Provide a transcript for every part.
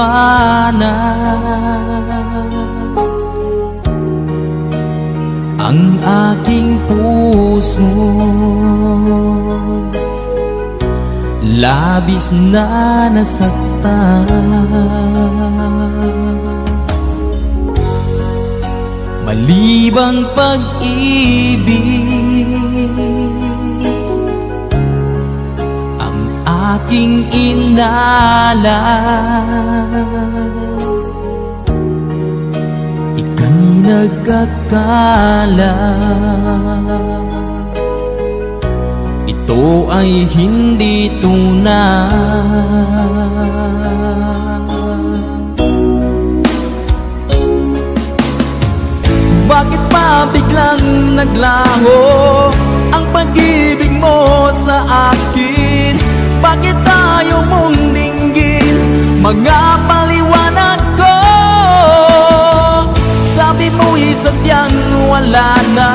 liwanag ang aking puso. Labis na nasaktan, malibang pag-ibig ang aking inalay. Ika'y nagkakala ito ay hindi tunay. Bakit pa biglang naglaho ang pag-ibig mo sa akin? Bakit tayo mong dinggin mga paliwanag ko? Sabi mo'y sadyang wala na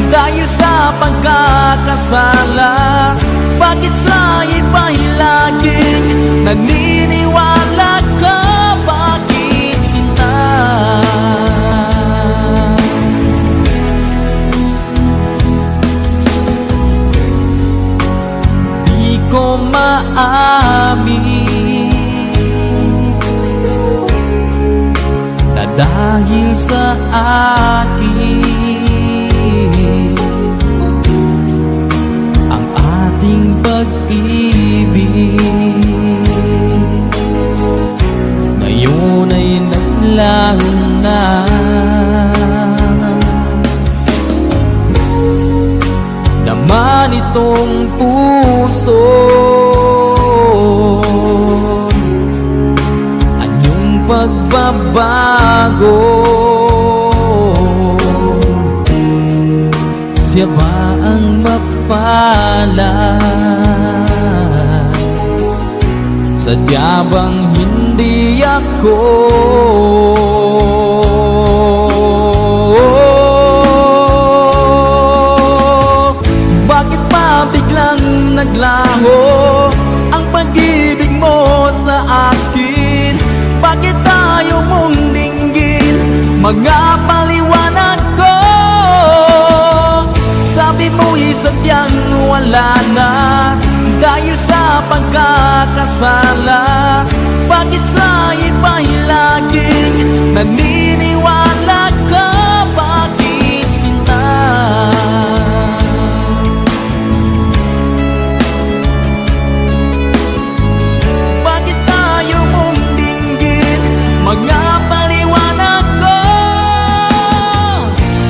dahil sa pagkakasala. Bakit sa iba'y laging naniniwala ka? Bakit sinta? Di ko maamin na dahil sa akin ang ating pag-ibig ngayon ay naglaho na. Naman itong puso anyong pagbabago. Siya ba ang mapalad? Sadya bang hindi ako? Bakit pa biglang naglaho ang pag-ibig mo sa akin? Bakit tayo mong dinggin mga paliwanag ko? Sabi mo'y sadyang wala na dahil sa pagkakasala. Bakit sa iba'y laging naniniwala ka? Bakit sinta? Bakit tayo mong dinggin mga paliwanag ko?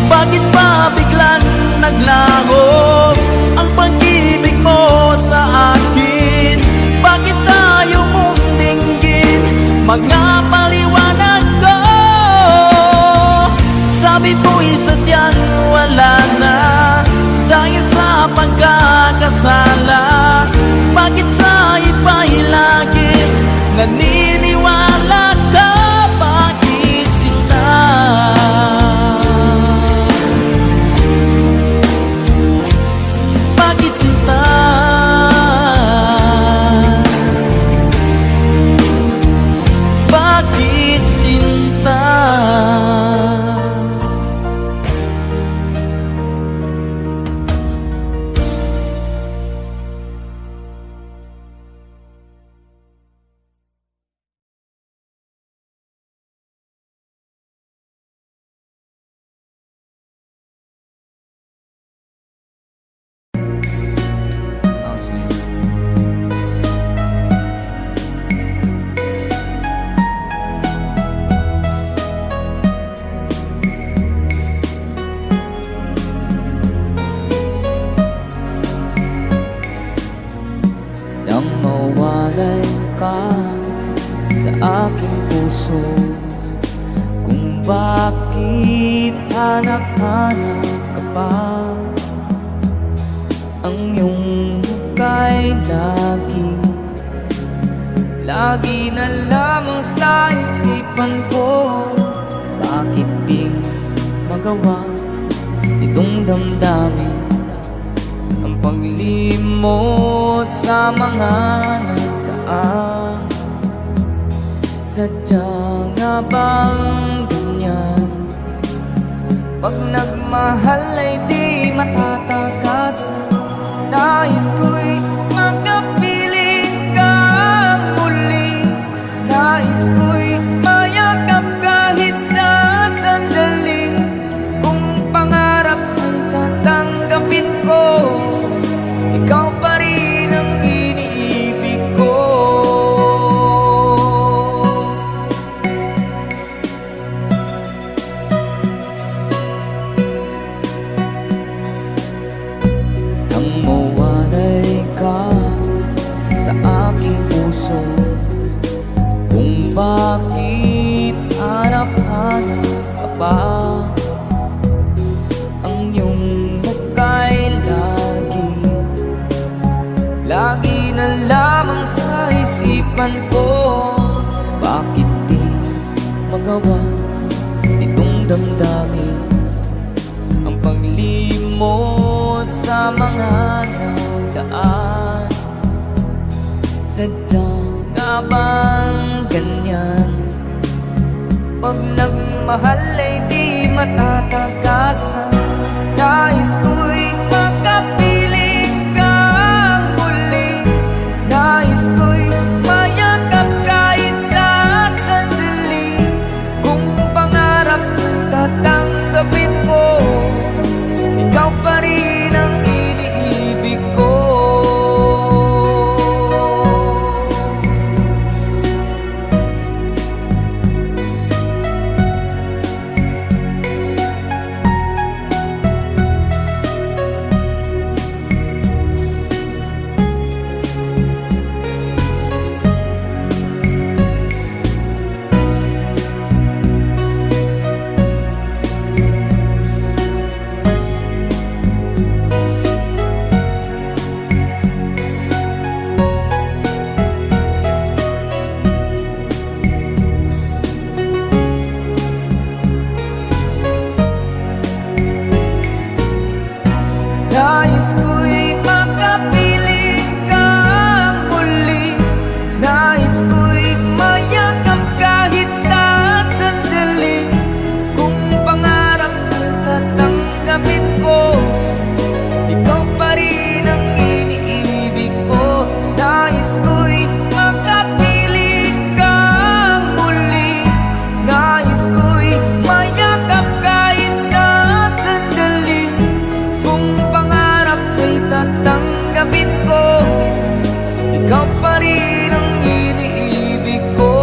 Bakit pa biglang naglaho ang pag-ibig mo sa akin? Bakit tayo mong dinggin mga paliwanag ko? Sabi mo'y sadyang wala na dahil sa pagkakasala. Bakit sa iba'y laging naniniwala ka? Bakit sinta? Bakit sinta? Bakit sinta? Nang mawalay ka sa aking puso, kung bakit hanap-hanap ka pa. Ang iyong muka'y lagi na lamang sa isipan ko. Bakit di magawa itong damdamin ang paglimot sa mga nagdaan? Sa Sadya nga bang ganyan? Pag nagmahal ay di matatakasan. Nais ko'y makapiling ka muli. Nais ko'y mayakap kahit sa sandali. Kung pangarap ang tatanggapin ko, ikaw pa rin ang iniibig ko. Nang mawalay ka sa aking puso, kung bakit hanap-hanap ka pa, ang iyong muka'y lagi na lamang sa isipan ko. Bakit di magawa itong damdamin ang paglimot sa mga nagdaan? Sadya nga bang ganyan? Pag nagmahal ay di matatakasan. Nais ko'y makapiling ka muli. Nais ko'y mayakap kahit sa sandali. Kung pangarap ko'y tatanggapin mo, ikaw pa rin ang iniibig ko. Nais ko'y makapiling ka muli. Nais ko'y mayakap kahit sa sandali. Kung pangarap ko'y tatanggapin ko, ikaw pa rin ang iniibig ko. Nais ko'y makapiling ka muli. Nais ko'y mayakap kahit sa sandali. Kung tatanggapin ko, ikaw pa rin ang iniibig ko.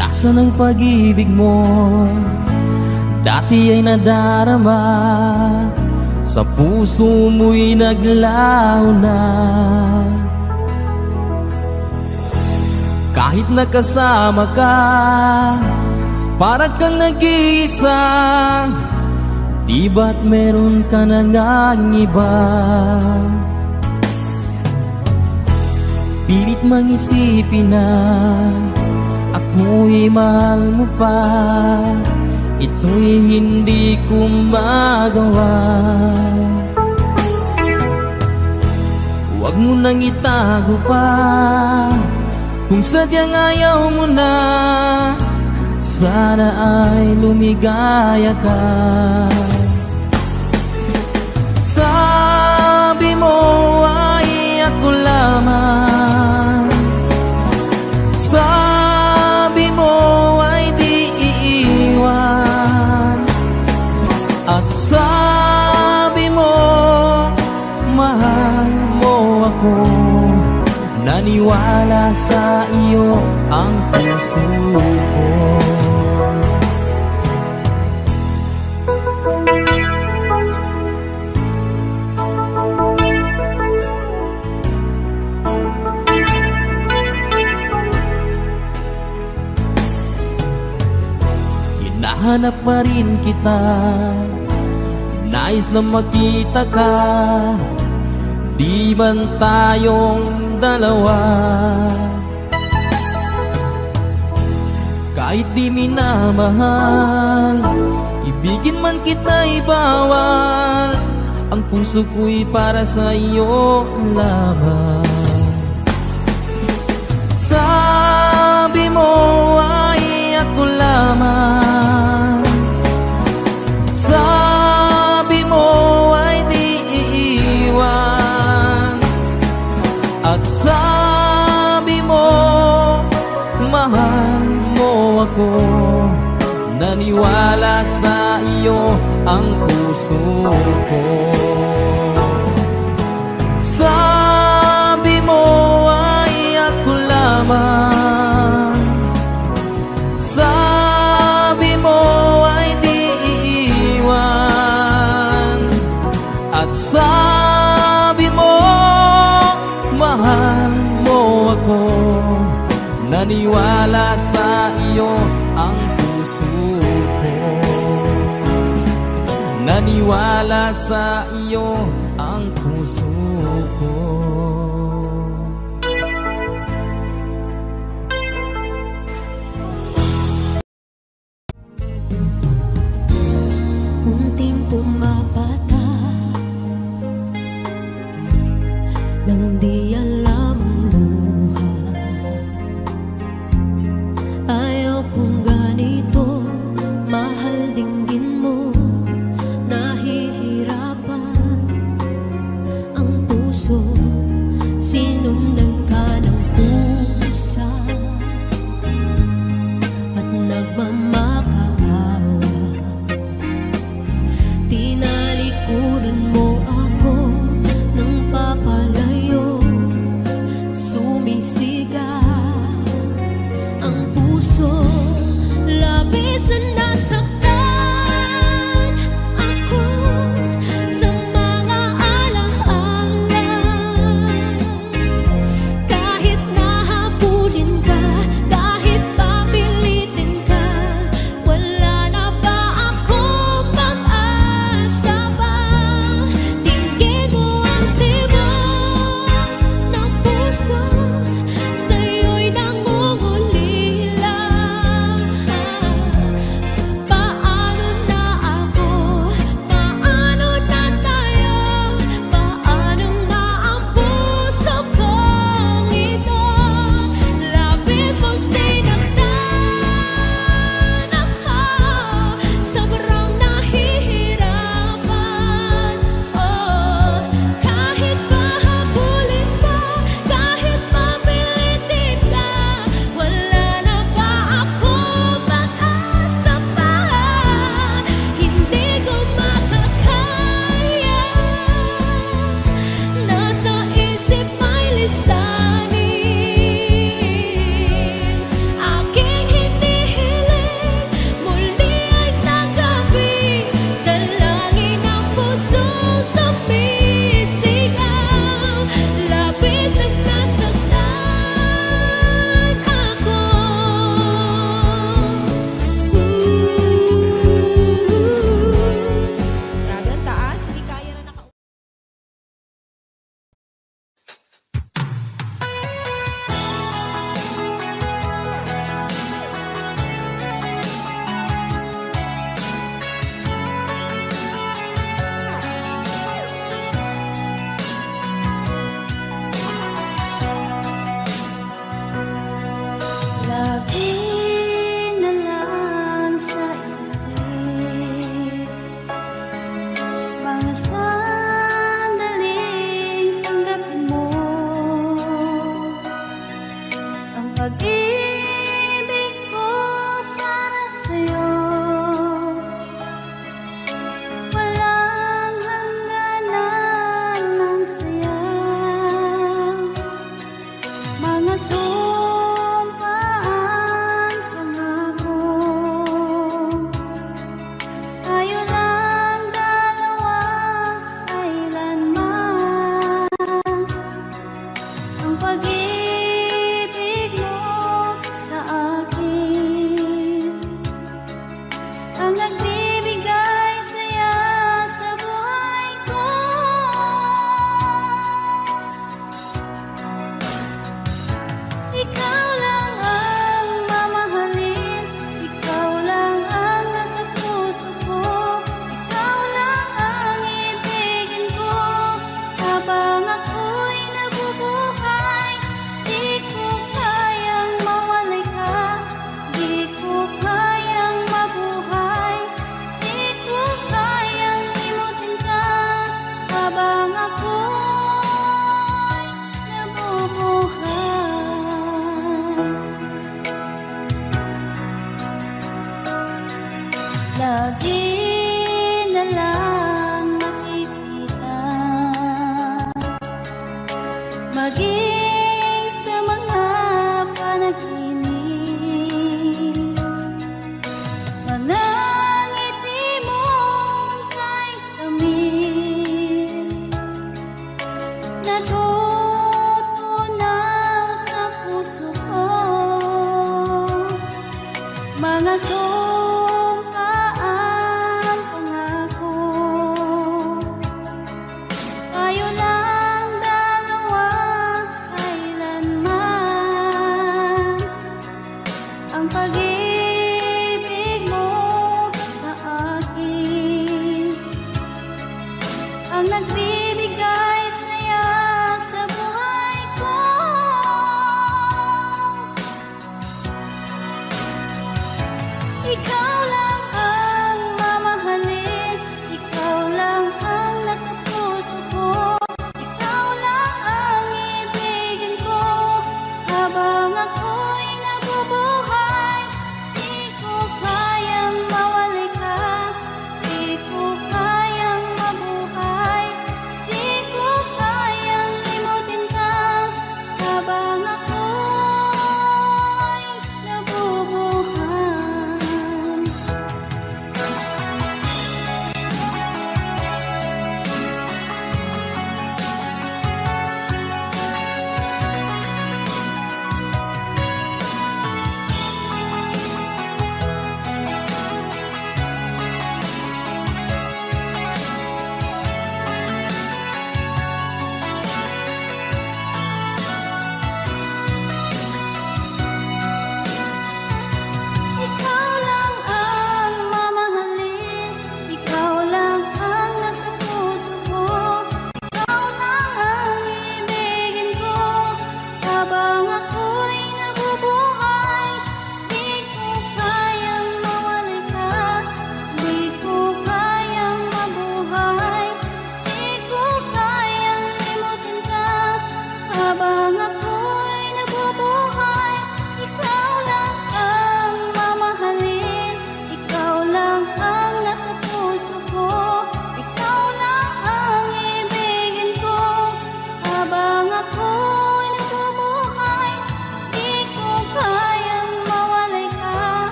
Nasaan ang pag-ibig mo? Dati ay nadarama, sa puso mo'y naglaho na. Kahit nakasama ka, parang kang nag-iisa. Di ba't meron ka na ngang iba? Pilit mang isipin na ako'y mahal mo pa, ito'y hindi ko magawa. Huwag mo nang itago pa, kung sadyang ayaw mo na sana ay lumigaya ka. Sabi mo ay ako lamang, sabi mo ay di iiwan, at sabi mo mahal mo ako. Naniwala sa iyo ang puso ko. Hinahanap pa rin kita, nais na makita ka. Di man tayong dalawa, kahit di minamahal, ibigin man kita'y bawal. Ang puso ko'y para sa iyo lamang. Sabi mo ay ako lamang, sabi mo ay di iiwan, at sabi mo mahal mo ako. Naniwala sa iyo ang puso ko. Sabi mo ay ako lamang, sabi mo ay di iiwan, at sabi mo mahal mo ako. Naniwala sa iyo ang puso ko. Naniwala sa iyo ang puso ko. Unting pumapata nang di alam ang buhay. Ayaw kong ganito, mahal dinggin mo. Nahihirapan ang puso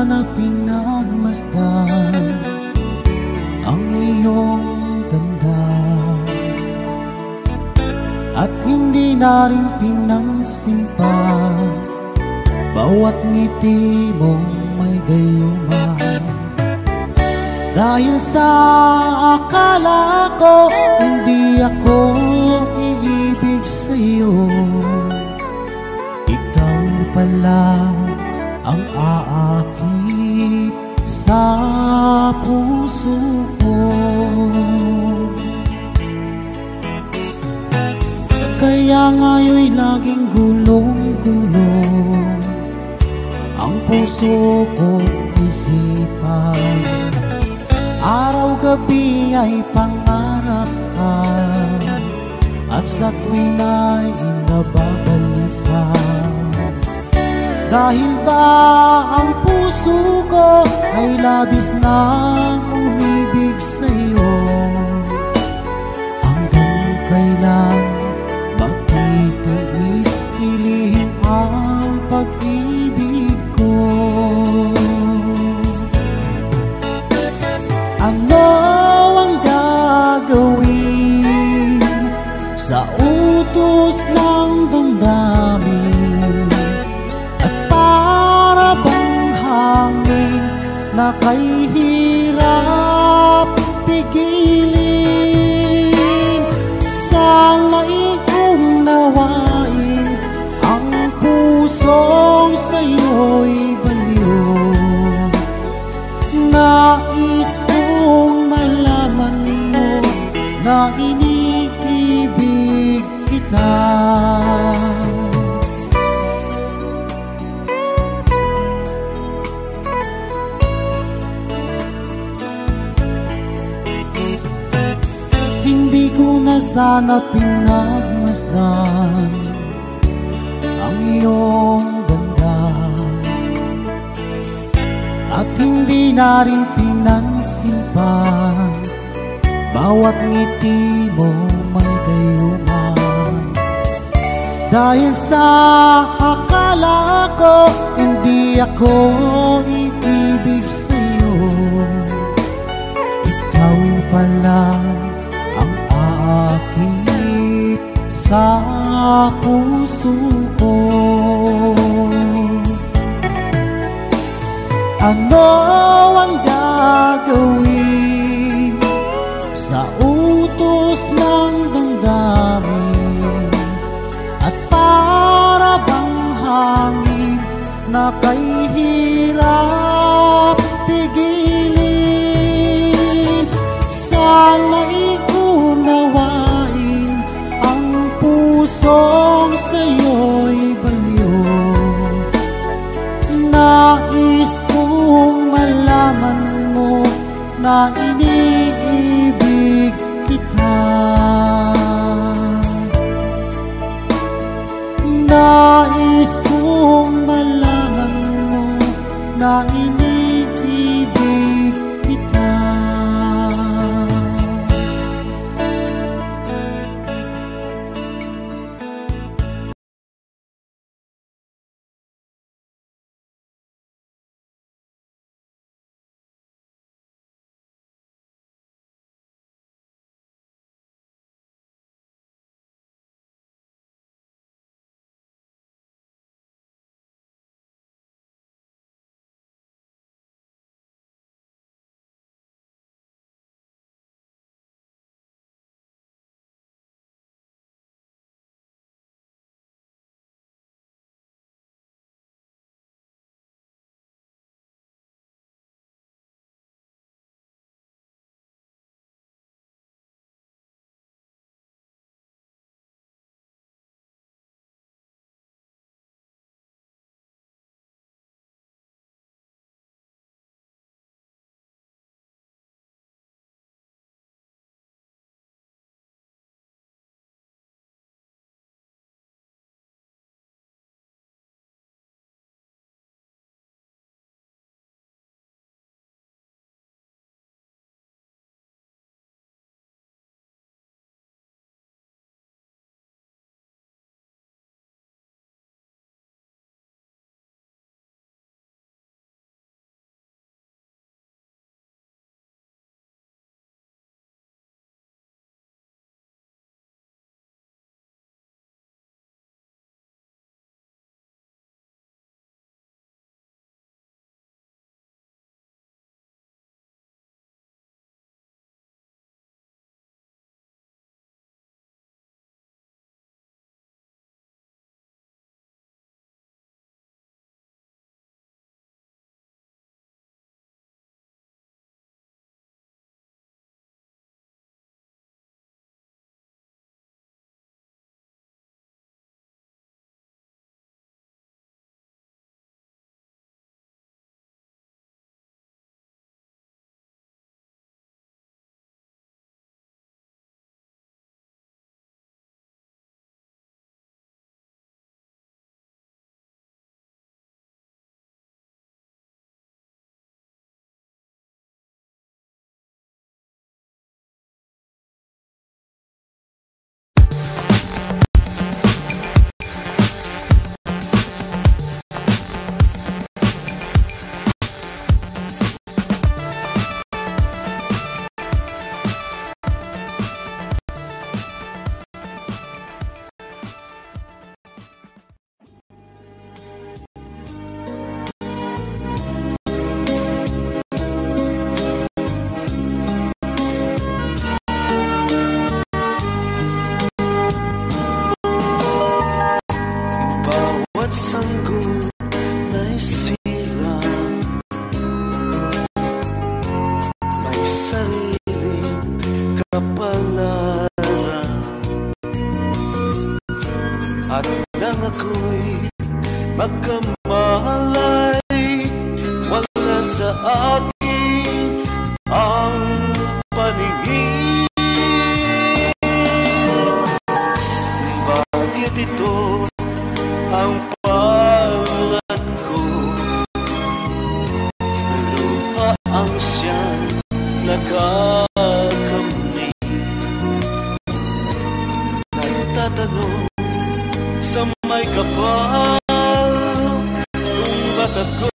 sana pinagmasdan ang iyong ganda, at hindi na rin pinansin pa bawat ngiti mong may gayuma. Dahil sa akala ko hindi ako iibig sa'yo, ikaw pala ang aakit sa puso ko. Kaya ngayon'y laging gulong-gulong ang puso ko't isipan. Araw-gabi ay pangarap ka, at sa tuwin ay nababalisa. Dahil ba ang puso ko ay labis na umibig sa'yo? Hanggang kailan magtitiis ilihim ang pag-ibig ko? Ano ang gagawin sa utos ng damdamin, at para bang hangin na kay hirap pigilin? Sana'y unawain ang pusong sa'yo'y baliw. Nais kong malaman mo na iniibig kita. Hindi ko na sana pinagmasdan ang iyong ganda, at hindi na rin pinansin pa bawat ngiti mo may gayuma. Dahil sa akala ko hindi ako iibig sa'yo, ikaw pala ang aakit sa puso ko. Ano ang gagawin sa utos ng damdamin, at para bang hangin na kay hirap pigilin? Sana'y unawain ang pusong sa'yo'y baliw. Nais kong malaman mo na iniibig kita. Nais kong malaman mo na iniibig kita. sanggol na'y sira, may sariling kapalaran, at nang ako'y magkamalay, wala sa akin ang paningin. Bakit ito ang palad ko? Luha ang siyang nakakamit. Nagtatanong sa may kapal kung ba't ako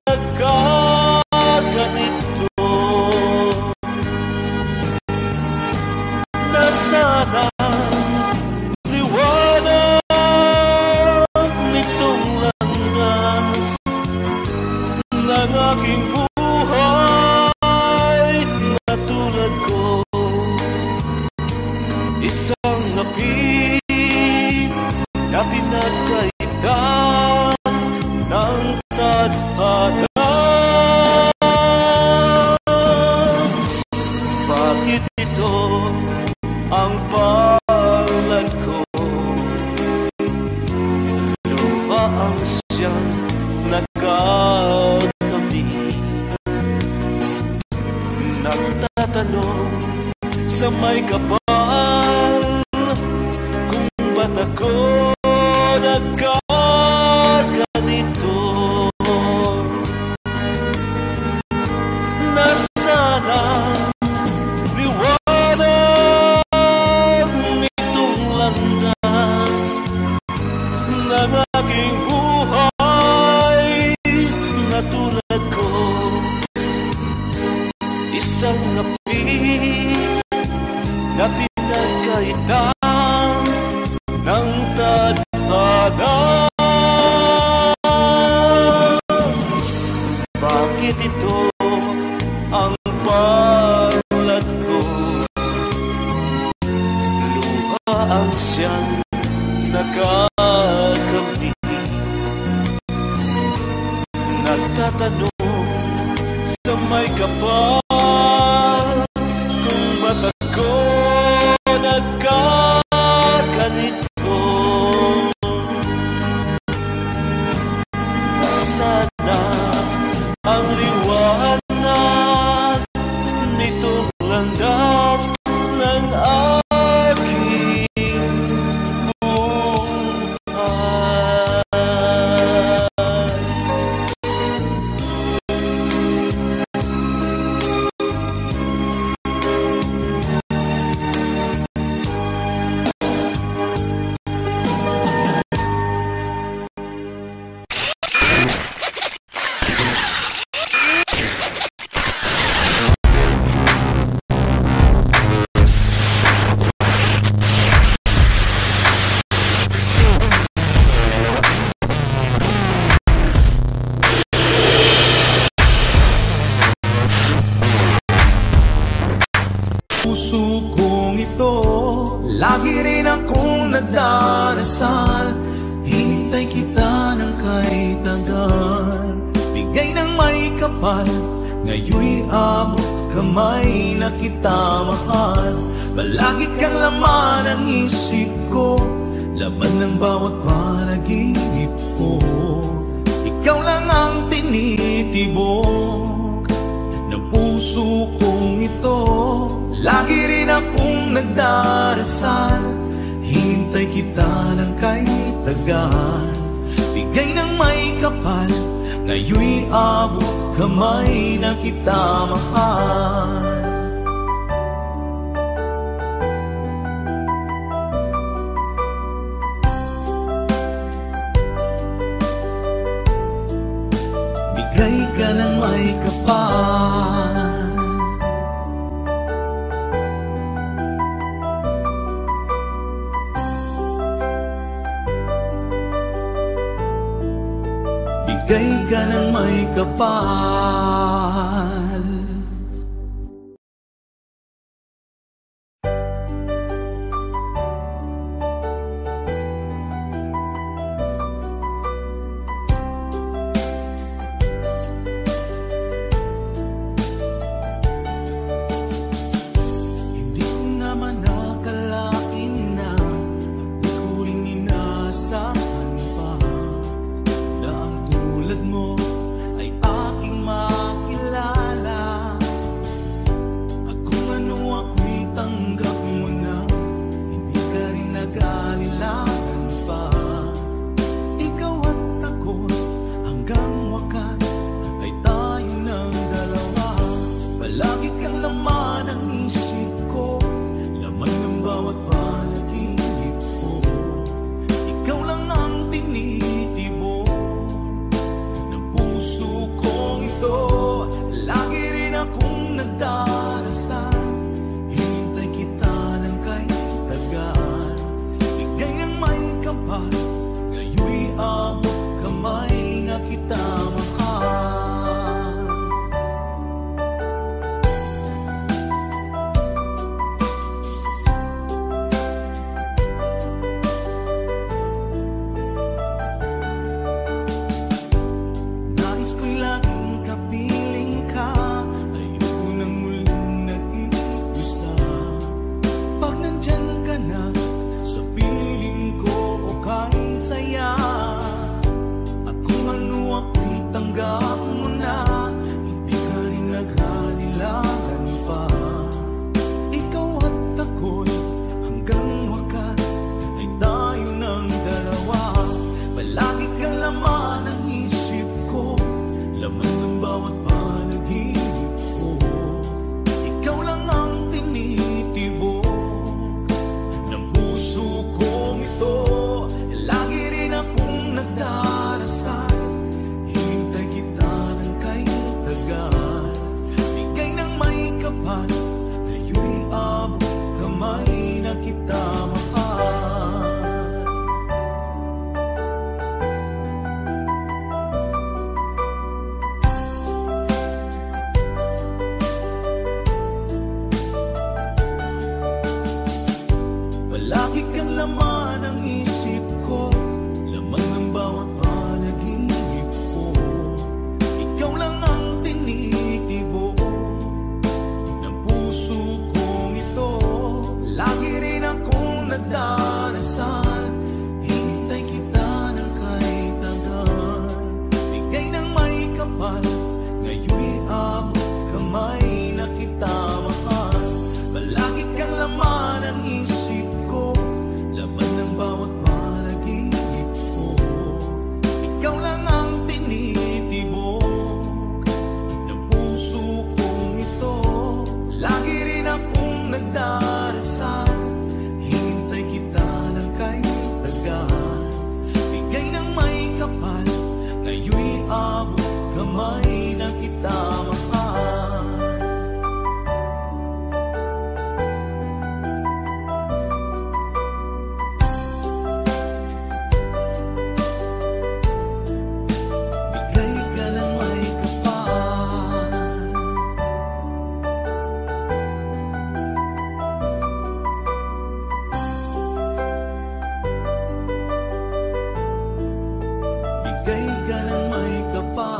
nagkaganito. Nasaan ang liwanag nitong landas ng aking buhay na tulad ko? Isang api na pinagkaitan ng tadhana. Bakit ito ang palad ko? Luha ang siyang nagkakamit. Nagtatanong sa may kapal kung ba't ako nagkaganito. Nasaan ang liwanag nitong landas ng aking buhay na tulad ko? Isang api na pinagkaitan ng tadhana. Bakit ito ang palad ko? Luha ang siyang nakakamit. Nagtatanong sa may kapal kung ba't ako nagkaganito. Nasana ang liwanag nitong landas ng aking buhay. Puso kong ito, lagi rin akong nagdarasal. Hintay kita ng kahit hanggan. Bigay ng may kapal, ngayon'y abot kamay na kita mahal. Palagi kang laman ang isip ko, laman ng bawat panaginip ko. Ikaw lang ang tinitibok ng puso kong ito. Lagi rin akong nagdarasal, hintay kita ng kahit tagal. Bigay ng may kapal, ngayon'y abot kamay na kita mahal. Bigay ka ng may kapal, bigay ka ng may kapal. Lagi kang laman ng isip ko, laman ng bawat panaginip ko. Ikaw lang ang tinitibo ng puso kong ito. Lagi rin akong nagdarasal, hinintay kita ng kahit tagal. Bigay ng may kapal, ngayon'y abot kamay na kita mahal. Palagi kang laman ng isip ko, laman ng bawat panaginip ko. Ikaw lang ang tinitibok ng puso kong ito. Lagi rin akong nagdarasal, hintay kita ng kahit tagal. Bigay ng may kapal, ngayon'y abot kamay na kita mahal. Bigay ka ng may kapal. Bigay ka ng may kapal.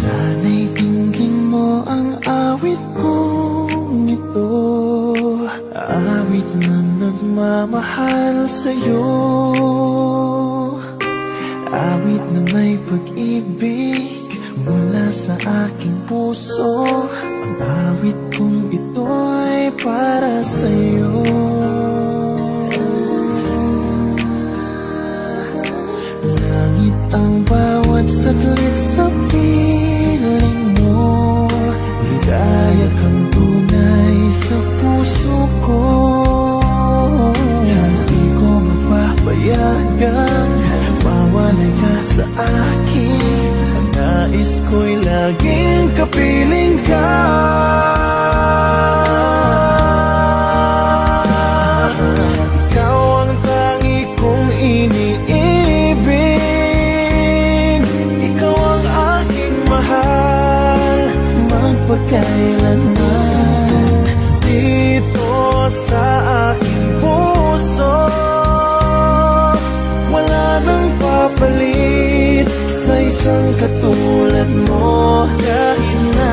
Sana'y dinggin mo ang awit kong ito, awit na nagmamahal sa'yo, awit na may pag-ibig mula sa aking puso. Ang awit kong ito'y para sa'yo. Langit ang bawat saglit sa piling mo, ligaya kang tunay sa puso ko. Hindi ko mapapayagan mawalay ka sa akin. Ang nais ko'y laging kapiling ka. Ikaw ang tangi kong iniibig, ikaw ang aking mahal, magpakailanman. Dito sa aking puso, wala nang papalit sa isang katulad mo. Kahit na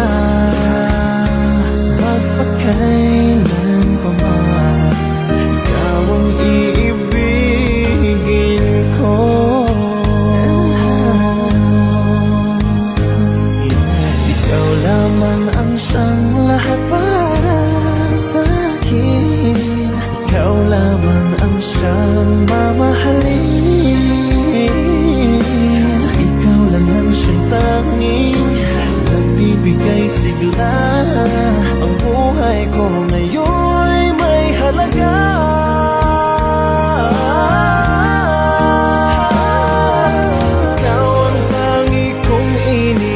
magpakailan pa man, ikaw ang iibigin ko. Ikaw lamang ang siyang lahat para sa akin. Ikaw lamang ang siyang mamahalin. Ikaw lang ang siyang tanging nagbibigay sigla. Ang buhay ko ngayon'y may halaga. Ikaw ang tangi kong iniibig.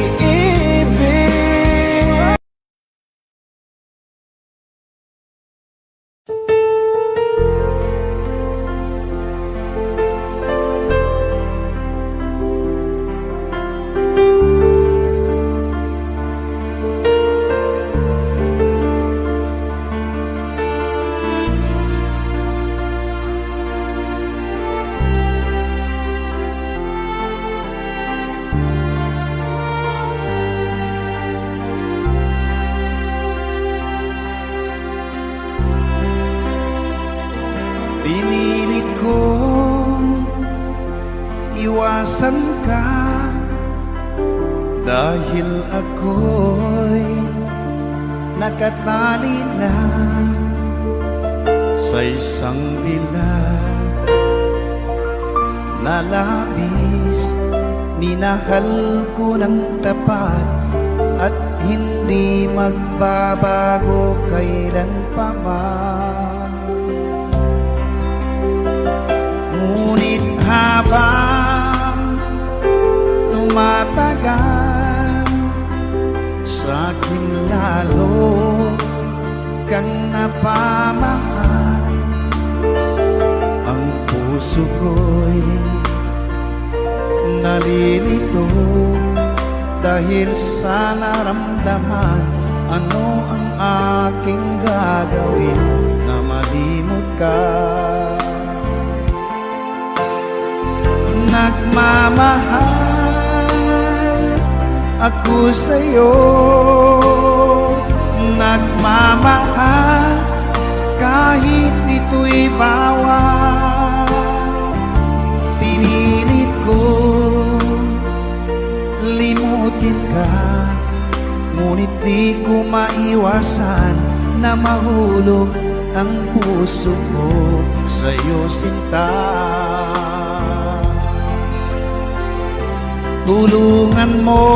Pinilit kong iwasan ka dahil ako'y nakatali na sa isang bilag na labis. Minahal ko ng tapat at hindi magbabago kailan pa man. Ngunit habang tumatagal, sa'kin lalo kang napamahal. Ang puso ko'y nalilito dahil sa naramdaman. Ano ang aking gagawin na malimot ka? Nagmamahal ako sa'yo, nagmamahal kahit ito'y bawal. Pinilit ko limutin ka, ngunit di ko maiwasan na mahulog ang puso ko sa'yo, sinta. Tulungan mo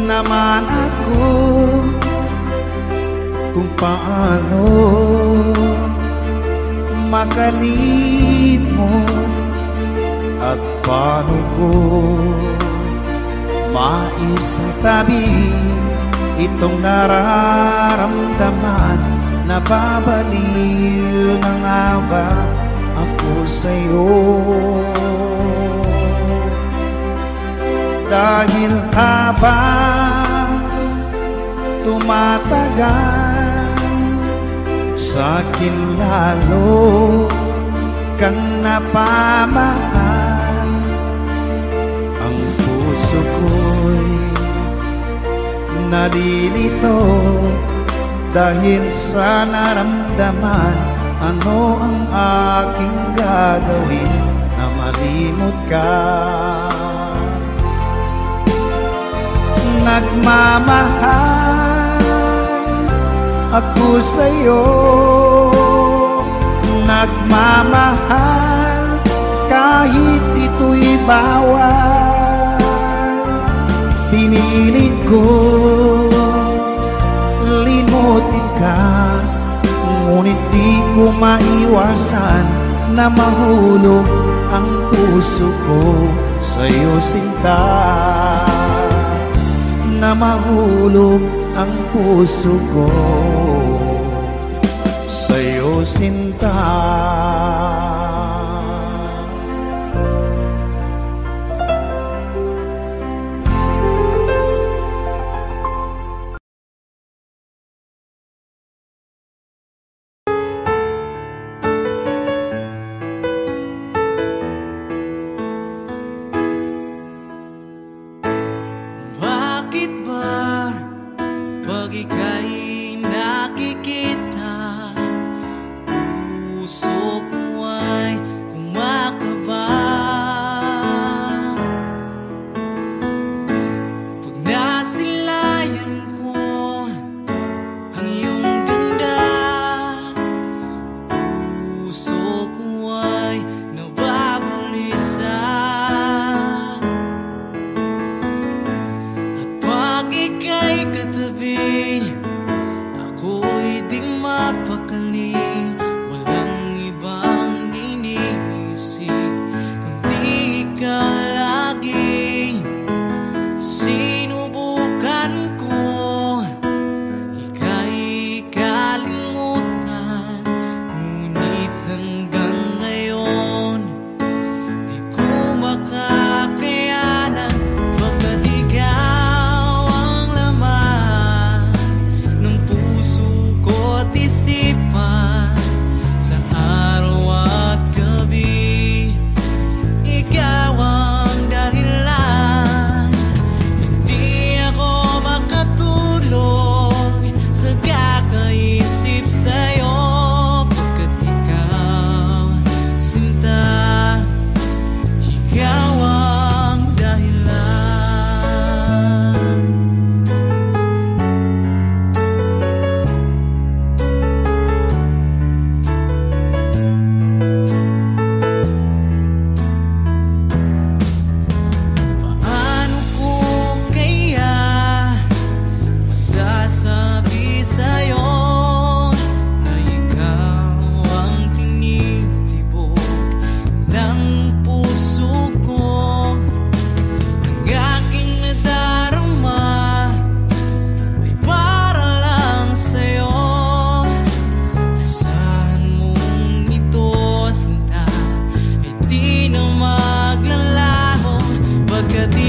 naman ako kung paano makalimot at paano ko maisatabi itong nararamdaman. Nababaliw na nga ba ako sa'yo? Dahil habang tumatagal, sa'kin lalo kang napamahal. Ang puso ko'y nalilito dahil sa naramdaman. Ano ang aking gagawin na malimot ka? Nagmamahal ako sa'yo, nagmamahal kahit ito'y bawal. Pinilit ko limutin ka, ngunit di ko maiwasan na mahulog ang puso ko sa'yo, sinta. Na mahulog ang puso ko sa'yo, sinta. Ika'y nakikita, puso ko ay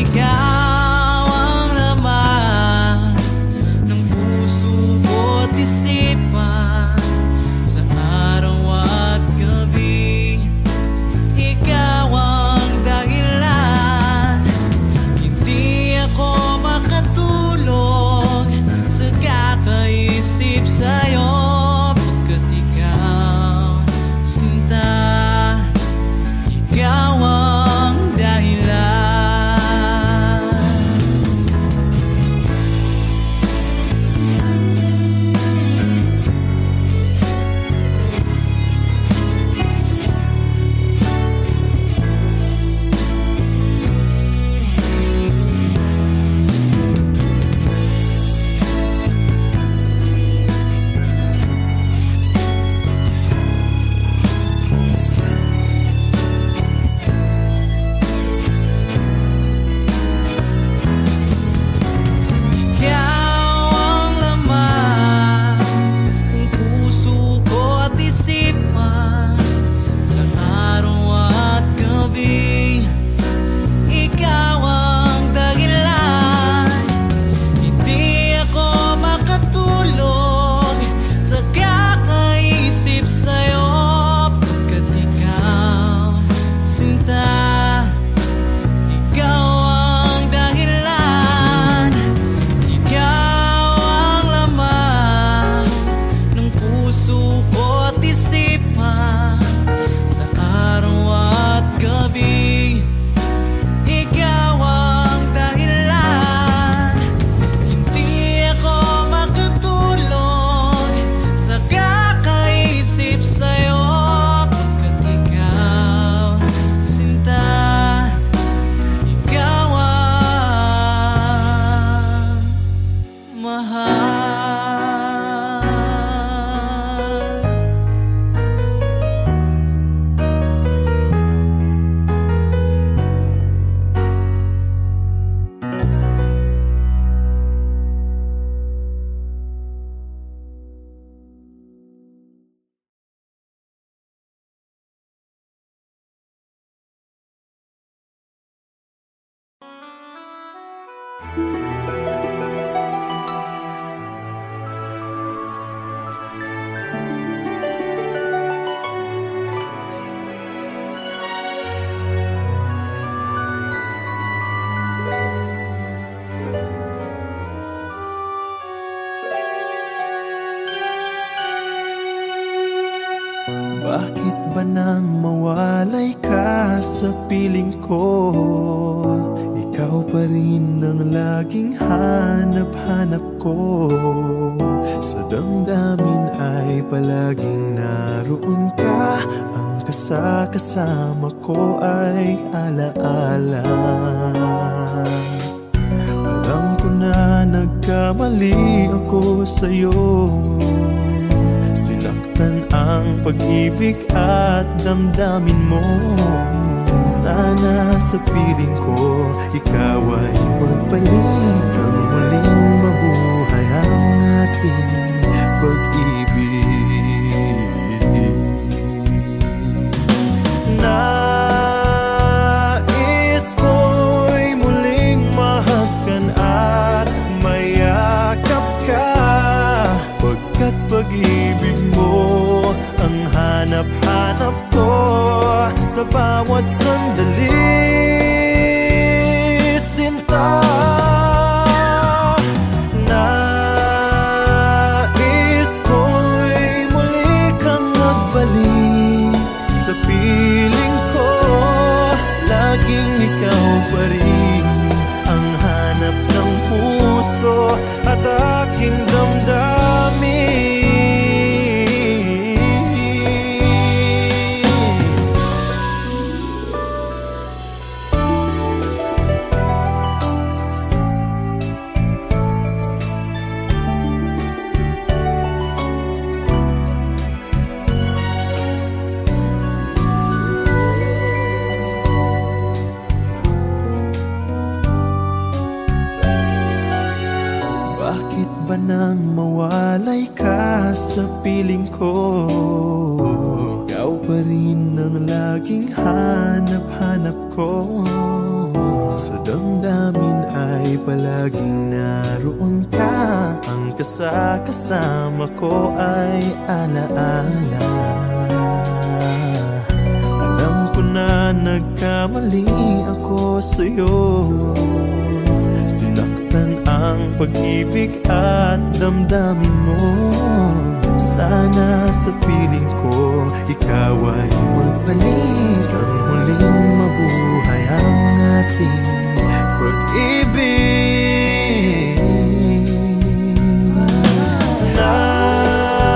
ikaw ang laman ng puso ko't isipan. Sa araw at gabi, ikaw ang dahilan. Hindi ako makatulog sa kakaisip sa'yo, pagkat ikaw, sinta, ikaw ang dahilan. Bakit ba nang mawalay ka sa piling ko? Ikaw pa rin ang laging hanap-hanap ko. Sa damdamin ay palaging naroon ka. Ang kasama ko ay alaala. Alam ko na nagkamali ako sa'yo. Ang pag-ibig at damdamin mo. Sana sa piling ko ikaw ay magbalik. Ang muling mabuhay ang ating pag-ibig. Nais ko'y muling mahagkan at mayakap ka, pagkat pag-ibig mo ang hanap-hanap ko sa bawat sandali, sinta. Nais ko'y muli kang magbalik sa piling ko. Laging ikaw pa rin ang hanap ng puso at aking damdamin. Bakit ba nang mawalay ka sa piling ko? Ikaw pa rin ang laging hanap-hanap ko. Sa damdamin ay palaging naroon ka. Ang kasama ko ay alaala. Alam ko na nagkamali ako sa'yo. Sinaktan ang pag-ibig at damdamin mo. Sana sa piling ko ikaw ay magbalik. Ang muling mabuhay ang ating pag-ibig.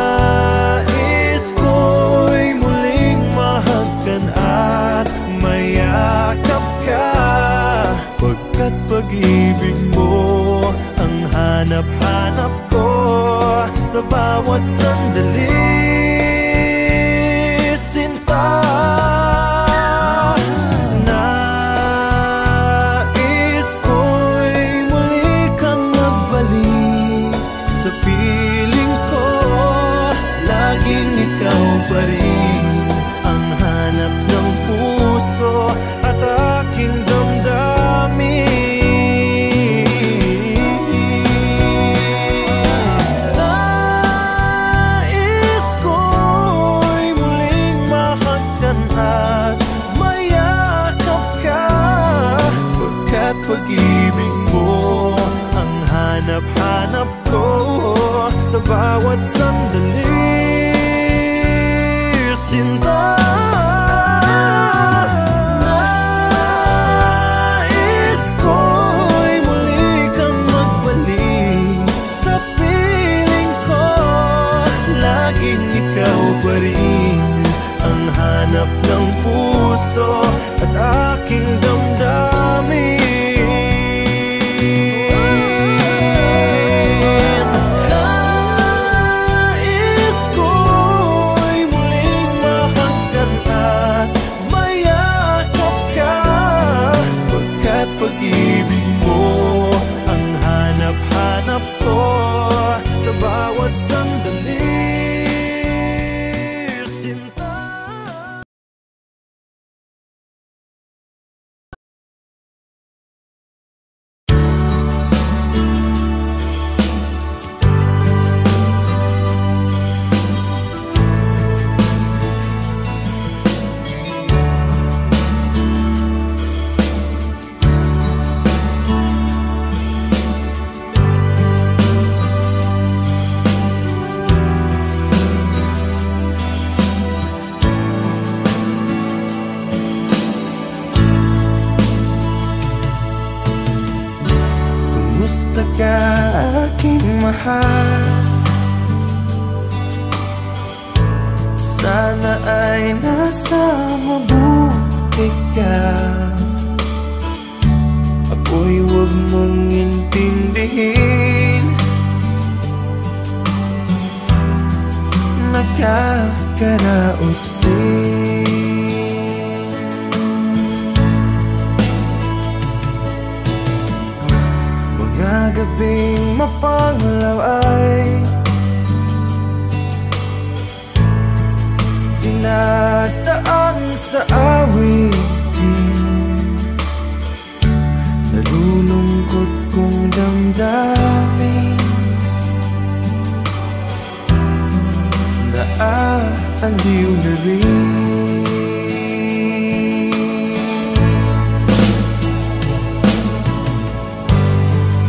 Nais ko'y muling mahagkan at mayakap ka, pagkat pag-ibig mo ang hanap-hanap ko sa bawat sandali. Sinta, nais ko'y muli kang magbalik sa piling ko. Laging ikaw pa rin ang hanap ng puso at aking damdamin. Pag-ibig mo ang hanap-hanap ko sa bawat sandali. Sinta, nais ko'y muli kang magbalik sa piling ko. Laging ikaw pa rin ang hanap ng puso at aking damdamin. Pag-ibig mo ang hanap-hanap ko sa bawat sandali. Sinta, ka aking mahal, sana ay nasa mabuti ka. Ako'y huwag mong intindihin, nakakaraos din. Mga gabing mapanglaw ay dinadaan sa awitin, nalulungkot kong damdamin, naaaliw na rin.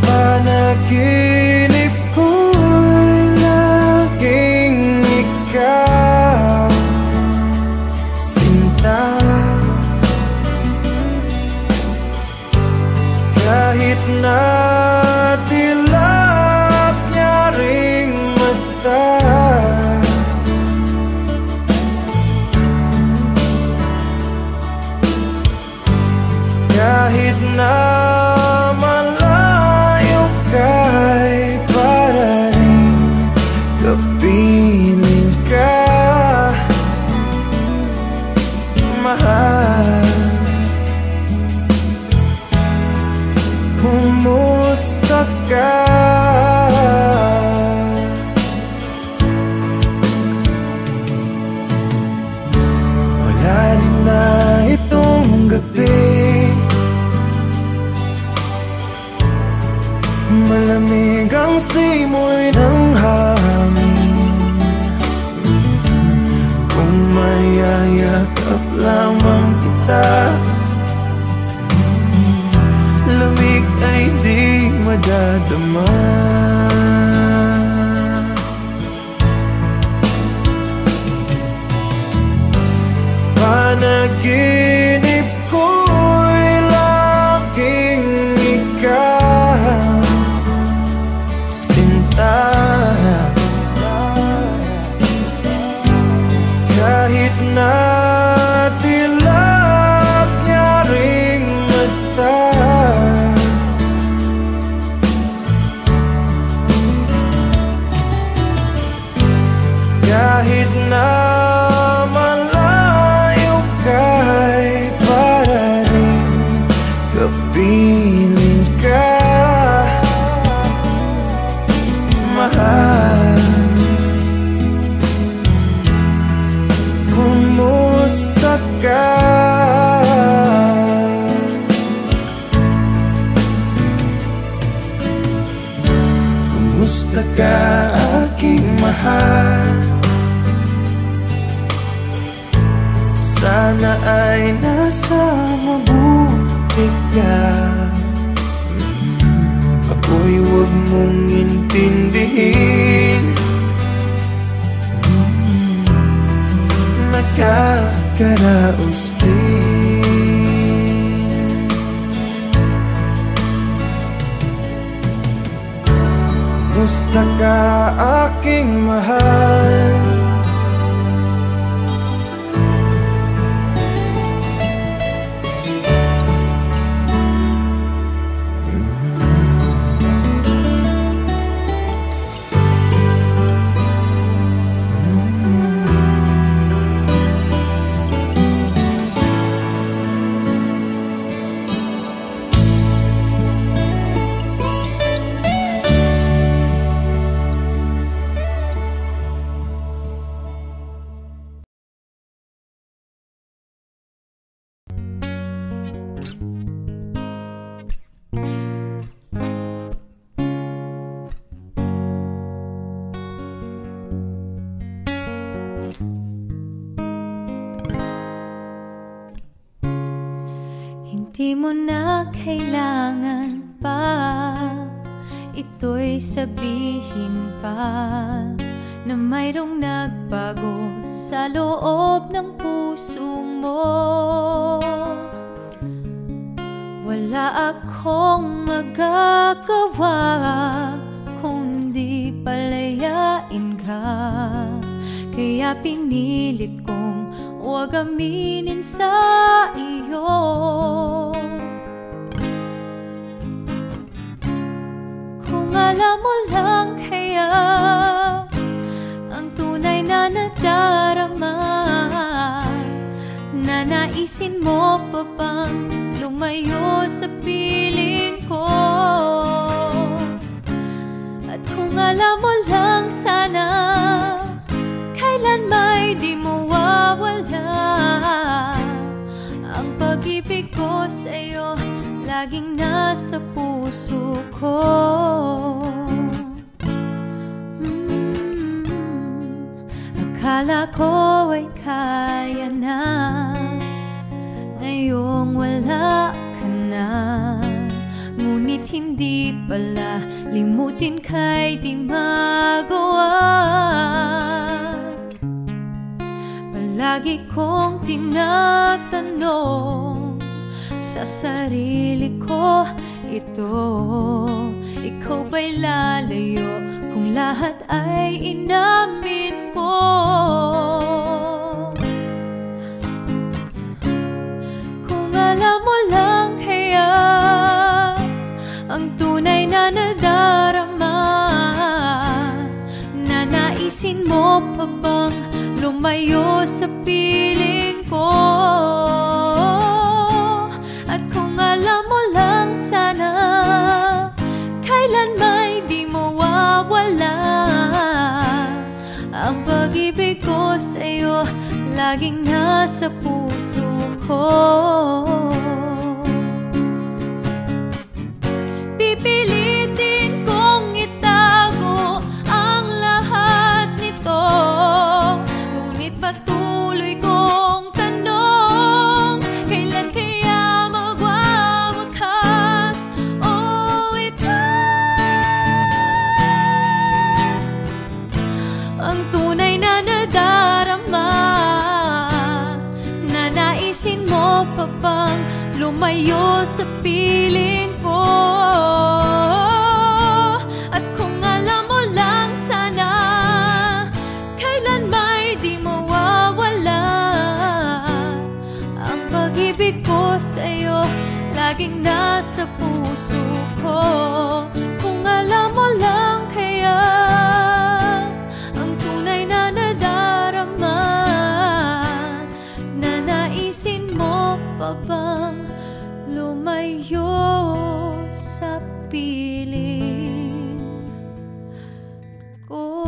Panaginip ko'y laging ikaw, sinta. Kahit na dilap niya ring mata, kahit na kay para rin kapiling ka, mahal. Kumusta ka? Malalim na itong gabi, Malamig ang simoy ng hangin, kung mayayakap lamang kita. Lamig ay di madadama. Panaginip ko'y laging ikaw, sinta. Kahit na dilag niya ring mata, kahit na malayo ka'y parating kapiling ka, mahal. Kumusta ka? Kumusta ka, aking mahal? Sana ay nasa mabuti ka. Ako'y huwag mong intindihin, nakakaraos din. Kumusta ka, aking mahal? Di mo na kailangan pa ito'y sabihin pa, na mayroong nagbago sa loob ng puso mo. Wala akong magagawa kundi palayain ka, kaya pinilit kong huwag aminin sa iyo. Kung alam mo lang kaya ang tunay na nadarama, nanaisin mo pa bang lumayo sa piling ko? At kung alam mo lang sana kailan may di mawawala ang pag-ibig ko sa'yo, laging nasa puso ko. Akala ko ay kaya na, ngayong wala ka na. Ngunit hindi pala, limutin ka'y di magawa. Palagi kong tinatanong sa sarili ko ito, ikaw ba'y lalayo kung lahat ay inamin ko? Kung alam mo lang kaya ang tunay na nadarama, nanaisin mo pa bang lumayo sa piling ko? At kung alam mo lang sana kailan may di mawawala ang pag-ibig ko sa'yo, laging nasa puso ko. Pipilitin lumayo sa piling ko. At kung alam mo lang sana, kailan may di mawawala ang pag-ibig ko sa'yo, laging nasa puso ko. Kung alam mo lang kaya ang tunay na nadarama, nanaisin mo pa bang lumayo sa piling ko?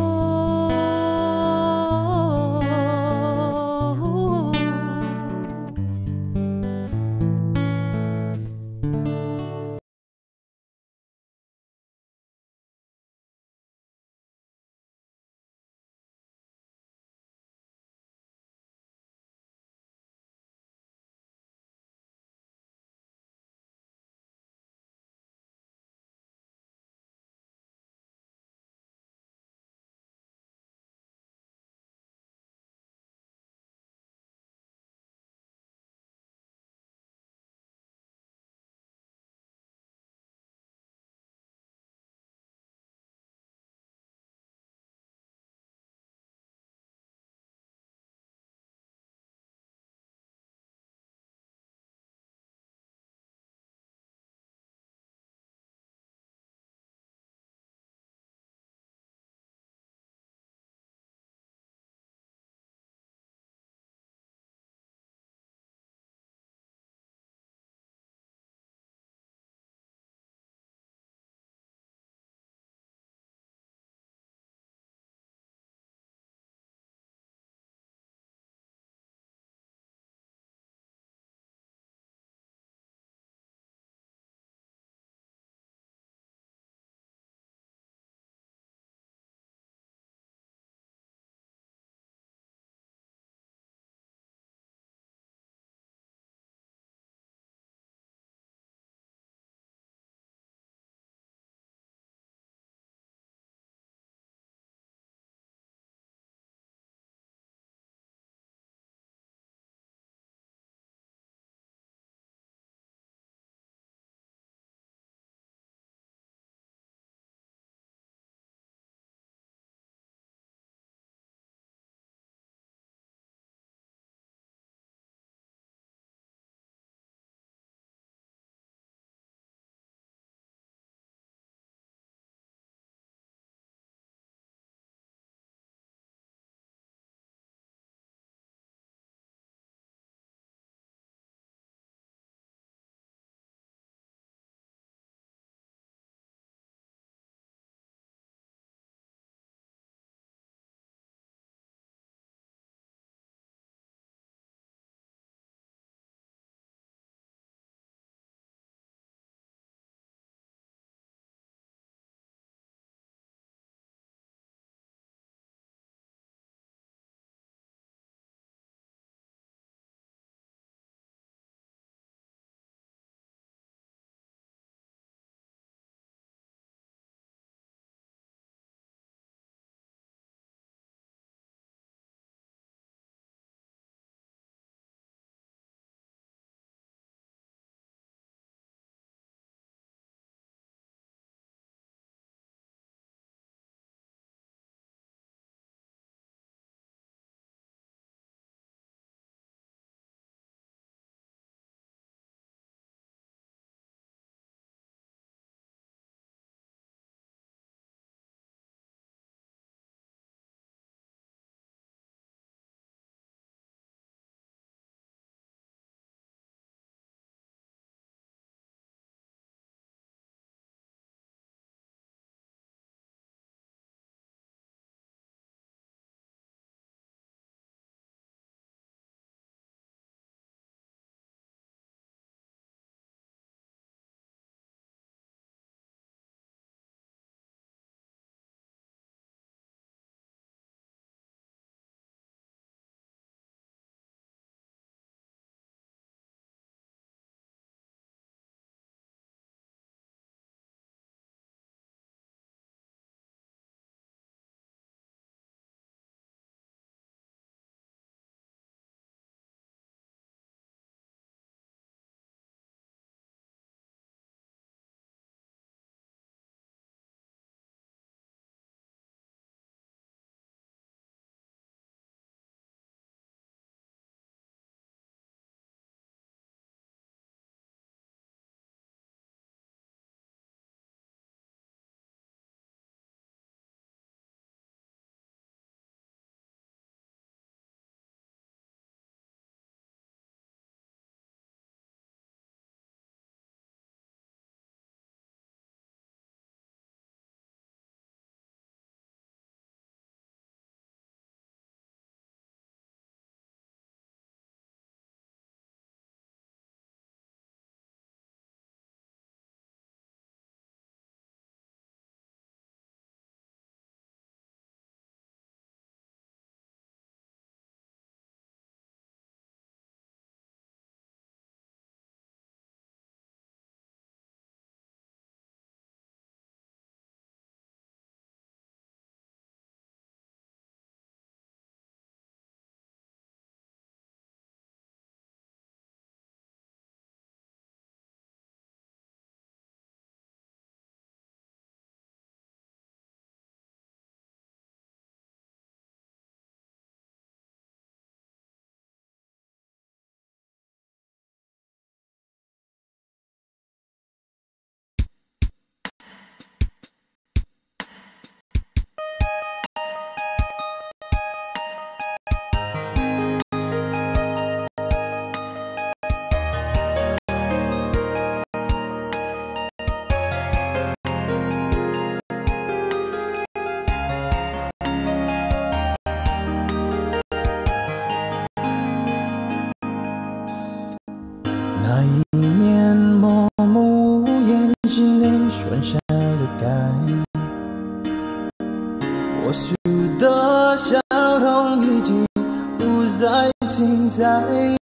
近在你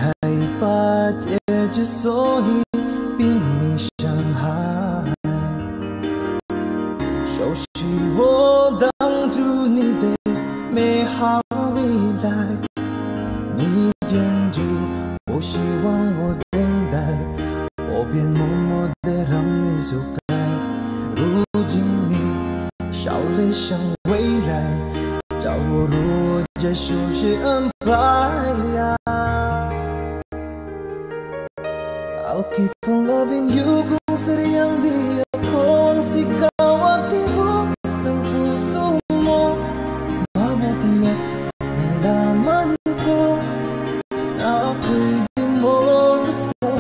害怕结局，所以拼命伤害，熟悉我挡住你的美好未来。你坚持不希望我等待，我便默默地让你走开。如今你笑脸向未来，叫我如结束谁安排？I'll keep on loving you kung sadyang di ako ang sigaw at tibok ng puso mo. Mabuti at nalaman ko na ako'y di mo gusto.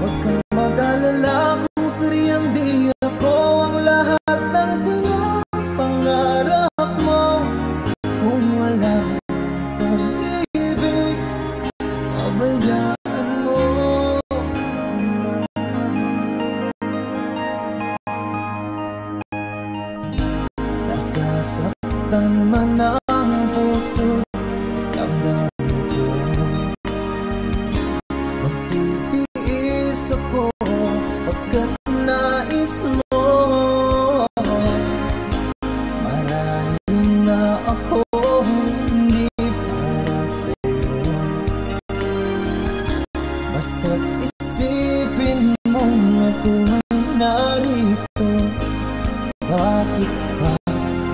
Huwag kang mag-alala kung sadyang di ako ang lahat ng pinapangarap mo. Kung walang pag-ibig, pabayaan mo. Nasasaktan man ang puso, damdamin ko magtitiis ako pagkat nais mo. Marahil na ako hindi para sa'yo, basta't isipin mong ako ay narito. Bakit ba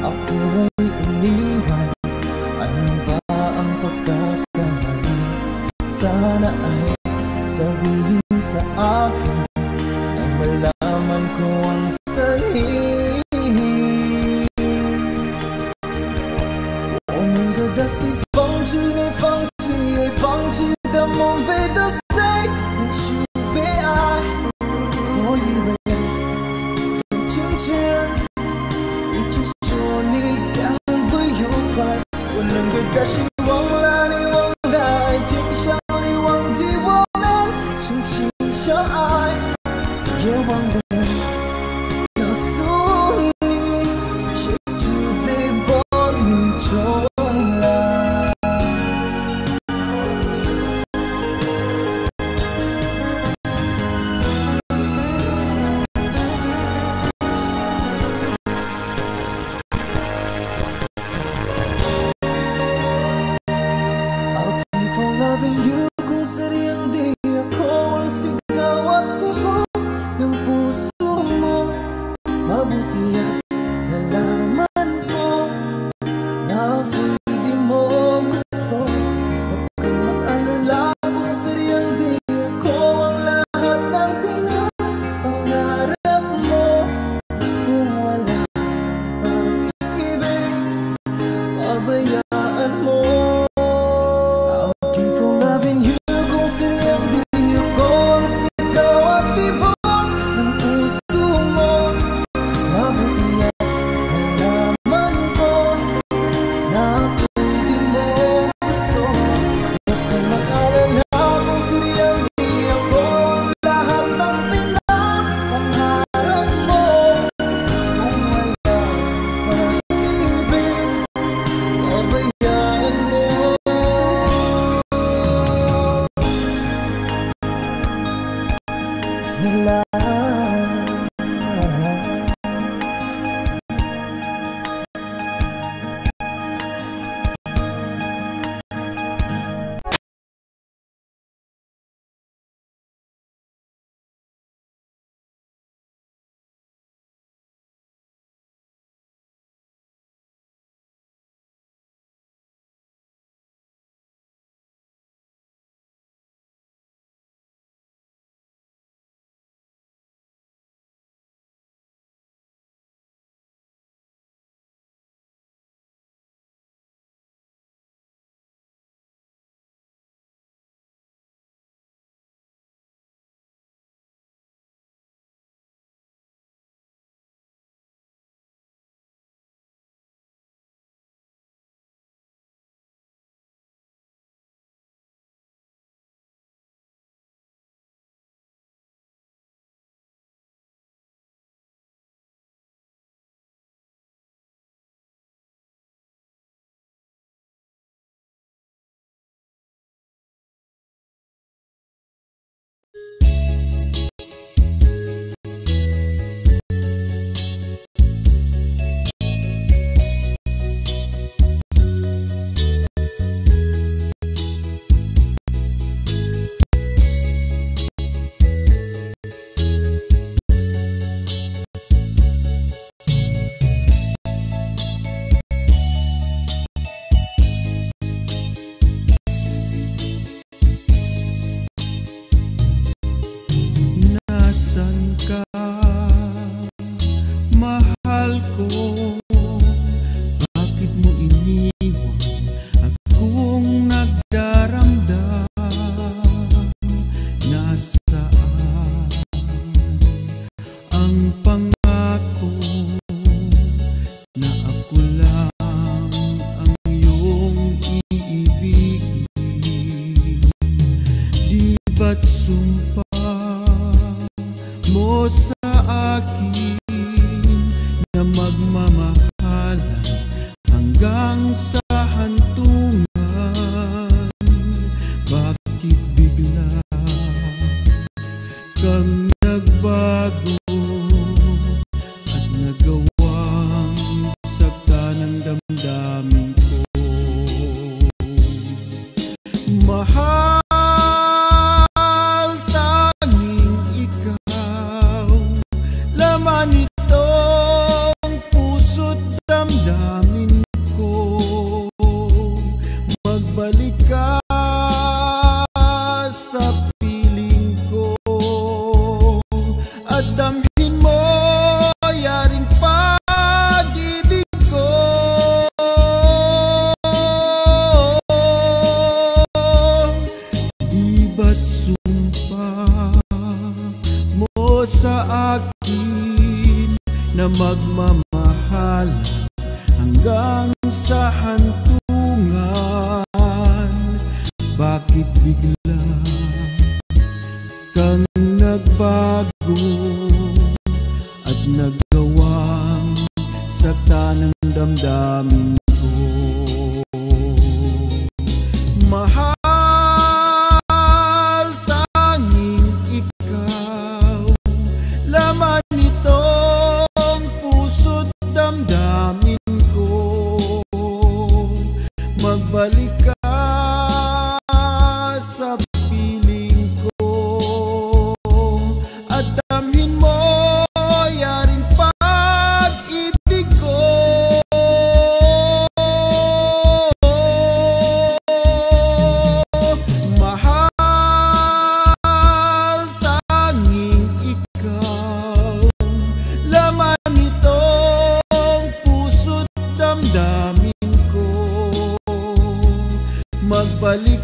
ako ay iniwan? Ano ba ang pagkakamali? Sana ay sabihin sa akin nang malaman ko ang sanhi. 我能够的是放弃你，放弃爱，放弃的梦被打碎，那是悲哀。我以为是今天一直说你将不愉快，我能够的希望让你忘了爱情，想你忘记我们深情相爱，也忘了告诉你谁注定亡命重来。I'll keep on loving you kung sadyang di ako ang sigaw at tibok ng puso mo. Mabuti at nalaman ko na ako'y di mo gusto. Huwag kang mag-alala kung sadyang di ako ang lahat ng pinapangarap mo. Kung wala pag-ibig, pabayaan mo. I'll keep on loving you kung sadyang di ako ang sigaw at tibok ng puso mo. Mabuti at nalaman ko na ako'y di mo gusto. Huwag kang mag-alala kung sadyang di ako ang lahat ng pinapangarap mo. Kung wala pag-ibig, pabayaan mo. Nila mo sa akin na magmamahalan hanggang sa hantungan. Bakit bigla kang nagbago at nagawang sakta ng damdamin ko? Mahal, tanging ikaw, laman itong puso't damdamin ko. Magbalik ka sa piling ko at damhin mo yaring pag-ibig ko. Di ba't sumpa mo sa akin na magmamahal hanggang sa hantungan? Bakit bigla kang nagbago at nagawang sakta ng damdamin ko? Mahal, tanging ikaw, laman itong puso't damdamin ko. Magbalik ka sa piling ko at damhin mo yaring pag-ibig ko. Mahal, tanging ikaw, laman itong puso't damdamin ko. Magbalik